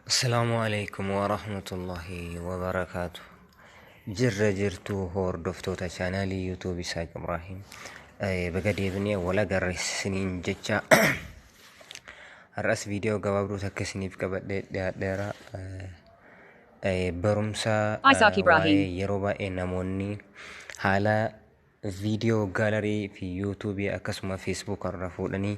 Assalamualaikum warahmatullahi wabarakatuh. Jirra jirtuu hordoftoota chaanaalii yuutuubii Isaaq Ibraahim. Baga deebinee wal agarsiisaniin jecha har'as viidiyoo gabaabduu takka isiniif qabadhee dhiyaadheera. Barumsa Isaaq Ibraahim. waa'ee yeroo baay'ee namoonni haala viidiyoo gaalarii fi yuutuubii akkasuma feesbuuk irraa fuudhanii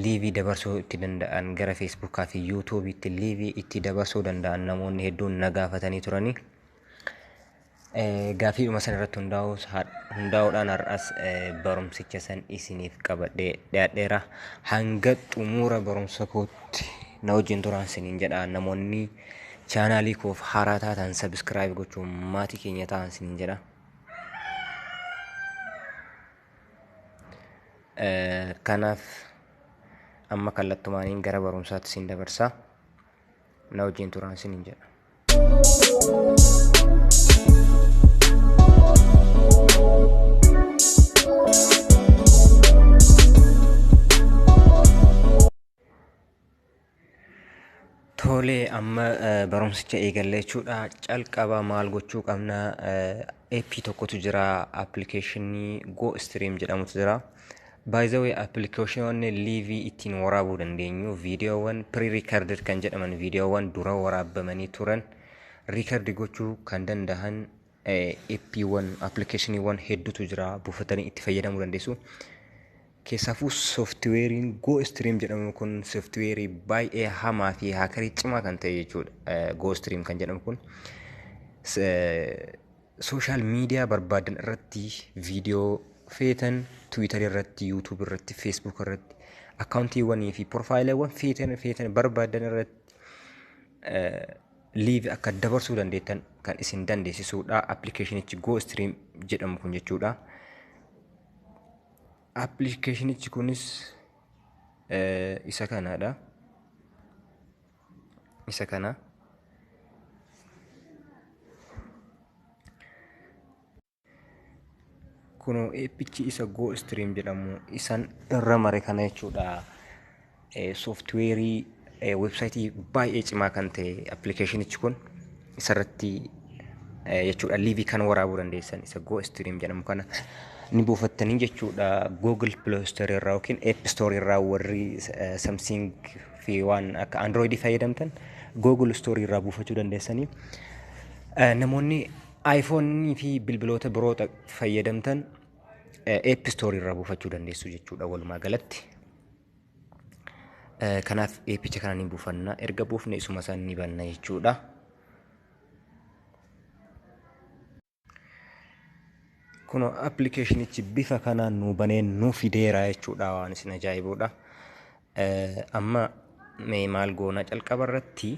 liivii dabarsuu itti danda'an gara feesbuukaa fi yuutuubiitti liivii itti dabarsuu danda'an namoonni hedduun na gaafatanii turanii. Gaafiidhuma san irratti hundaa'uudhaan har'as barumsicha san isiniif qabadhee dhiyaadheera. Hanga xumura barumsa kootti na wajjin turaan isiniin jedha. Namoonni chaanaalii koof haaraa taatan sabiskiraayib gochuun maatii keenya ta'an isiniin jedha. Kanaaf amma kallattumaaniin gara barumsaatti isin dabarsaa. Na wajjin turaan isiniin jedha. Tolee, amma barumsicha eegalle jechuudha. Calqaba maal gochuu qabna? Appii tokkotu jira, appilikeeshinii GoStream jedhamutu jira. By the way, appilikeeshinoonni liivii ittiin waraabuu dandeenyu viidiyoowwan pre-recorded kan jedhaman viidiyoowwan dura waraabamanii turan riikardi gochuu kan danda'an appiiwwan appilikeeshiniiwwan hedduutu jira, buufatanii itti fayyadamuu dandeessu. Keessaafuu sooftiweeriin GoStream jedhamu kun sooftiweerii baay'ee hamaa fi haakarii cimaa kan ta'e jechuudha. GoStream kan jedhamu kun sooshaal miidiyaa barbaadan irratti viidiyoo feetan Tiwiitarii irratti, yuutuubii irratti, feesbuuk irratti, akkaawuntiiwwanii fi proofaayileewwan feetan barbaadan irratti liivii akka dabarsuu dandeettan kan isin dandeessisuudha. Appilikeeshinichi GoStream jedhamu kun jechuudha. Appilikeeshinichi kunis isa kanaadha. Isa kana. Kunoo appichi isa GoStream jedhamu isan irra mare kana jechuudha. Sooftiweerii websaayitii baay'ee cimaa kan ta'e appilikeeshinichi kun isarratti jechuudha liivii kan waraabuu dandeessan isa GoStream jedhamu kana ni buufattanii jechuudha. Google Play Store irraa yookiin App Store irraa warri Samsung fi waan akka Android fayyadamtan Google Store irraa buufachuu dandeessanii. Namoonni iPhone fi bilbiloota biroo fayyadamtan App Store irraa buufachuu dandeessu jechuudha walumaa galatti. Kanaaf appicha kana ni buufanna. Erga buufne isuma san ni banna jechuudha. Kunoo appilikeeshinichi bifa kanaan nu banee nu fideera jechuudha, waan isin ajaa'ibuudha. Amma mee maal goona? Calqaba irratti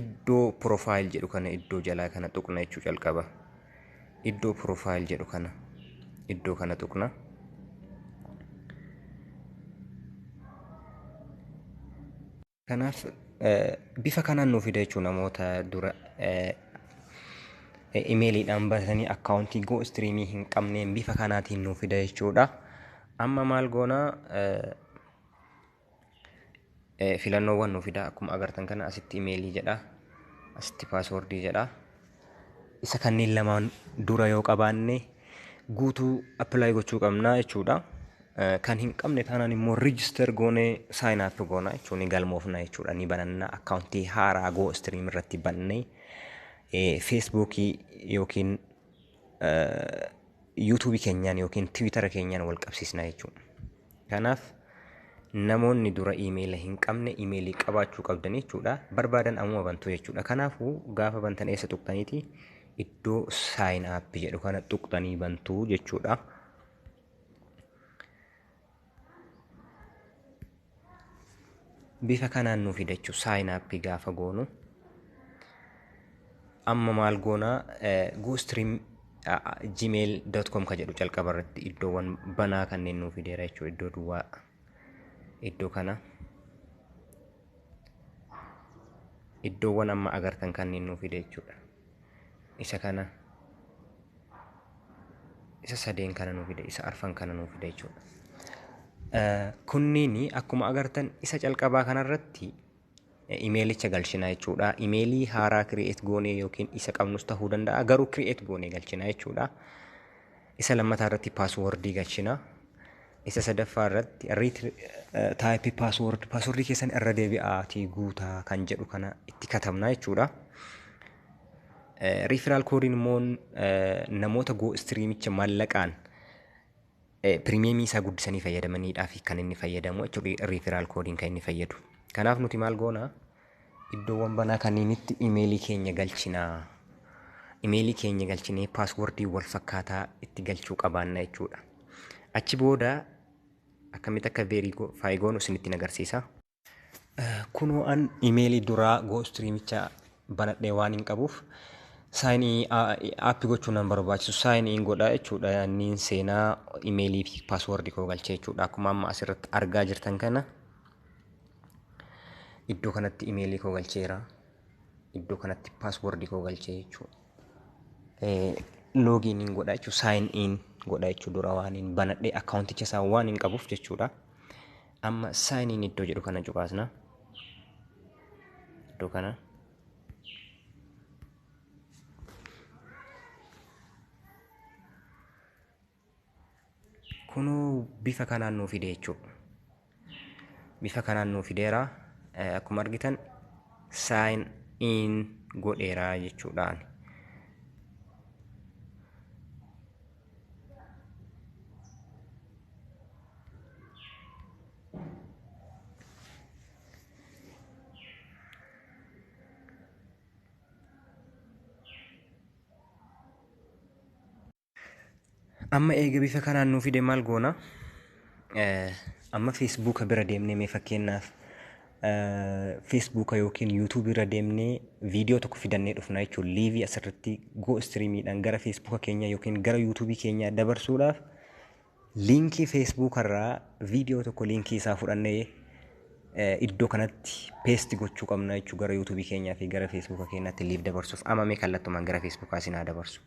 iddoo profile jedhu kana iddoo jalaa kana tuqna jechuu calqaba. Iddoo profile jedhu kana iddoo kana tuqna. Kanaaf bifa kanaan nu fida jechuu namoota dura imeeliidhaan baratanii akkaawuntii GoStreamii hin qabneen bifa kanaatiin nu fida jechuudha. Amma maal goona? Filannoowwan nu fida akkuma agartan kana asitti imeelii jedha, asitti paaswordii jedha. Isa kanneen lamaan dura yoo qabaanne guutuu appilaayi gochuu qabna jechuudha. Kan hin qabne taanaan immoo riijister goonee saayin aap goona jechuun ni galmoofna jechuudha. Ni bananna akkaawuntii haaraa GoStream irratti bannee feesbuukii yookiin yuutuubii keenyaan yookiin tiwiitara keenyaan wal qabsiisna jechuudha. Kanaaf namoonni dura imeela hin qabne imeelii qabaachuu qabdan jechuudha. Barbaadan ammuma bantu jechuudha. Kanaafuu gaafa bantan eessa tuqxaniiti iddoo saayin aap jedhu kana tuqxanii bantu jechuudha. Bifa kanaan nu fida jechuudha saayin aap gaafa goonu. Amma maal goona? GoStream gmail.com ka jedhu calqaba irratti iddoowwan banaa kanneen nu fideera jechuudha. Iddoo duwwaa iddoo kana iddoowwan amma agartan kanneen nu fide jechuudha. Isa kana isa sadeen kana nu fide, isa arfan kana nu fide jechuudha. Kunniin akkuma agartan isa calqabaa kanarratti imeelicha galchinaa jechuudha. Imeelii haaraa kireet goonee yookiin isa qabnus ta'uu danda'a. Garuu kireet goonee galchinaa jechuudha. Isa lammataa irratti paaswordii galchina. Isa sadaffaa irratti taayipii paaswordii keessan irra deebi'aatii guutaa kan jedhu kana itti katabna jechuudha. Riifiraal koodiin immoo namoota goostiriimicha maallaqaan pirimeemii isaa guddisanii fayyadamaniidhaaf kan inni fayyadamu jechuudha. Riifiraal koodiin kan inni fayyadu. Kanaaf nuti maal goona? Iddoowwan banaa kanneenitti imeelii keenya galchinaa. Imeelii keenya galchinee paaswordii wal fakkaataa itti galchuu qabaanna jechuudha. Achi booda akkamitti akka veerifaayi goonu isinitti agarsiisa. Kunoo an imeelii duraa goostiriimicha banadhee waan hin qabuuf saayinii aappii gochuun nan barbaachisu saayinii godhaa jechuudha. Inni seenaa imeelii fi paaswordii koo galchee jechuudha. Akkuma amma asirratti argaa jirtan kana iddoo kanatti imeelii koo galcheera. Iddoo kanatti paaswordii koo galchee jechuudha. Loogiin godhaa jechuudha. Saayiniin godhaa jechuudha. Dura waan hin banadhee akkaawunticha isaa waan hin qabuuf jechuudha. Amma saayiniin iddoo jedhu kana cuqaasna. Iddoo kana. Kunoo bifa kanaan nuu fide jechuudha. Bifa kanaan nuu fideera. Akkuma argitan sign in godheera jechuudhaan. Amma eega bifa kanaan nuu fide maal goona? Amma feesbuuka bira deemnee mee fakkeenyaaf feesbuuka yookiin yuutuubii irra deemnee viidiyoo tokko fidannee dhufna jechuudha. Liivii asirratti goostiriimiidhaan gara feesbuuka keenya yookiin gara yuutuubii keenya dabarsuudhaaf liinkii feesbuuka irraa viidiyoo tokko liinkii isaa fudhannee iddoo kanatti peesti gochuu qabna jechuudha. Gara yuutuubii keenyaa fi gara feesbuuka keenyaatti liiv dabarsuuf amma mee kallattumaan gara feesbuukaa isin haa dabarsu.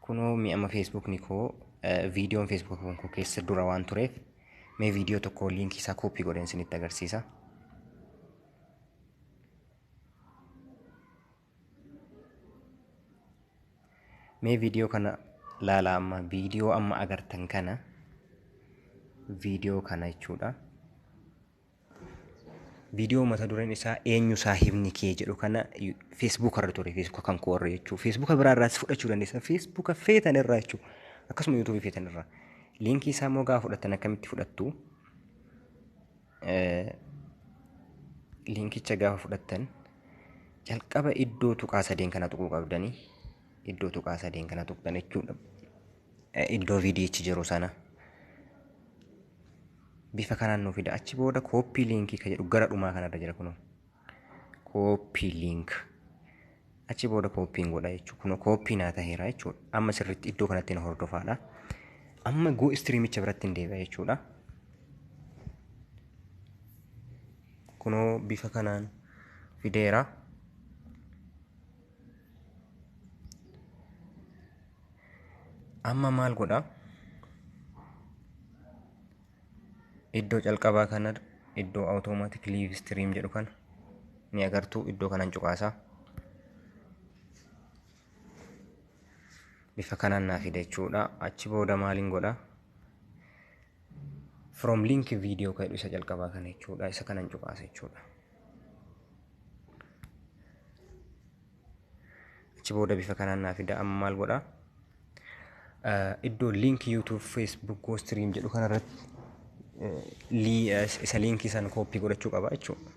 Kunoo mi'ama feesbuukni koo viidiyoon feesbuuka koo keessa dura waan tureef mee viidiyoo tokko liinkii isaa kooppii godheen isinitti agarsiisa. Mee viidiyoo kana laala amma viidiyoo amma agartan kana viidiyoo kana jechuudha. Viidiyoo mata dureen isaa eenyu saahibni kee jedhu kana feesbuuka irra ture feesbuuka kan koo irra jechuudha. Feesbuuka biraa irraas fudhachuu dandeessan feesbuuka feetan irraa jechuudha. Akkasuma yuutuubii feetan irraa. Liinkii isaa immoo gaafa fudhattan akkamitti fudhattu? Liinkicha gaafa fudhattan jalqaba iddoo tuqaa sadeen kana tuquu qabdanii iddoo tuqaa sadeen kana tuqxan jechuudha. Iddoo viidiyichi jiru sana. Bifa kanaan nuu fida. Achi booda kooppii liinkii kan jedhu gara dhumaa kanarra jira kunoo. Kooppii liink. Achi booda kooppiin godha jechuudha. Kunoo kooppii naa taheera jechuudha. Amma sirriitti iddoo kanatti na hordofaadha. Amma goostiriimicha biratti hin deebi'a jechuudha. Kunoo bifa kanaan fideera. Amma maal godha? Iddoo calqabaa kana iddoo automatic live stream jedhu kana ni agartuu iddoo kanaan cuqaasaa. Bifa kanaan naa fide jechuudha. Achi booda maaliin godha? From link video kan isa jalqabaa kana jechuudha. Isa kanaan cuqaasa jechuudha. Achi booda bifa kanaan naa fida. Amma maal godha? Iddoo link YouTube, Facebook, GoStream jedhu kanarratti isa liinkii sana kooppii godhachuu qaba jechuudha.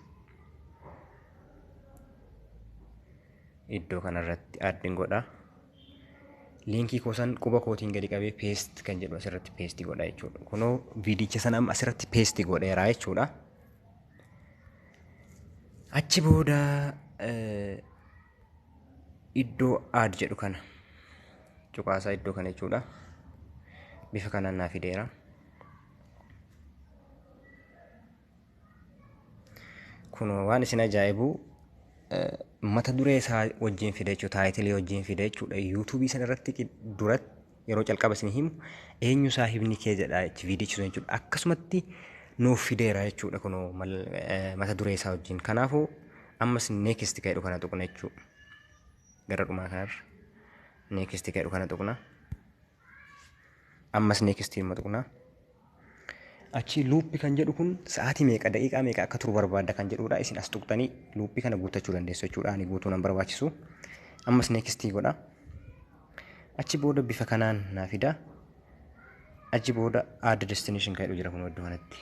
Iddoo kanarratti addiin godha. Liinkii koo san quba kootiin gadi qabee peest kan jedhu asirratti peestii godha jechuudha. Kunoo viidiyicha sana amma asirratti peestii godheera jechuudha. Achi booda iddoo aad jedhu kana cuqaasaa iddoo kana jechuudha. Bifa kanaan naa fideera. Kunoo waan isin ajaa'ibu mata duree isaa wajjin fide jechuudha. Taayitilii wajjin fide jechuudha. Yuutuubii sana irratti duratti yeroo calqaba isin himu eenyu saahibni kee jedha viidichi sun jechuudha. Akkasumatti nuuf fideera jechuudha kunoo mata duree isaa wajjin. Kanaafuu ammas neekist ka'edhu kana tuqna jechuudha. Gara dhumaa kanarra neekist ka'edhu kana tuqna. Ammas neekistii ilma tuqna. Achi luuppii kan jedhu kun sa'aatii meeqa daqiiqaa meeqa akka turu barbaadda kan jedhudha. Isin as tuqxanii luuppii kana guuttachuu dandeessu jechuudha. Ani guutuu nan barbaachisu. Ammas neekistii godha. Achi booda bifa kanaan naa fida. Achi booda add destination kan jedhu jira kun iddoo kanatti.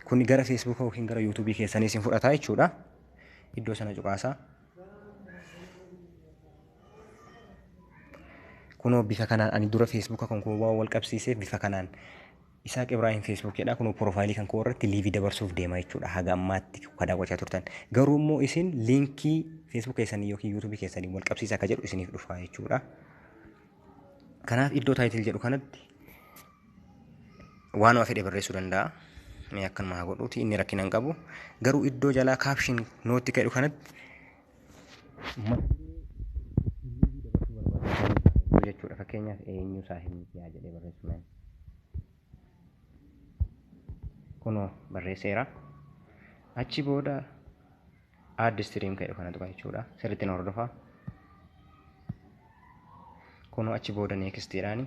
Kun gara Facebook yookiin gara YouTube keessanii isin fudhata jechuudha. Iddoo sana cuqaasaa. Kunoo bifa kanaan ani dura Facebook kan koo wal qabsiisee bifa kanaan Isaaq Ibrahim Facebook jedha kun profaayilii kan koo irratti liivii dabarsuuf deema jechuudha. Haga ammaatti kan daawwachaa turtan. Garuu immoo isin liinkii Facebook keessanii yookiin YouTube keessanii wal qabsiisaa akka jedhu isiniif dhufa jechuudha. Kanaaf iddoo taayitil jedhu kanatti waanuma fedhe barreessuu danda'a. Mee akkanuma haa godhuuti inni rakkina hin qabu. Garuu iddoo jalaa kaapshin nootti jedhu kanatti jechuudha. Fakkeenyaaf eenyu saahibni kee jedhee barreessuudhaan. Kunoo barreesseera. Achi booda add stream kan jedhu kana tuqa jechuudha. Sirriitti na hordofaa. Kunoo achi booda neekstiidhaani.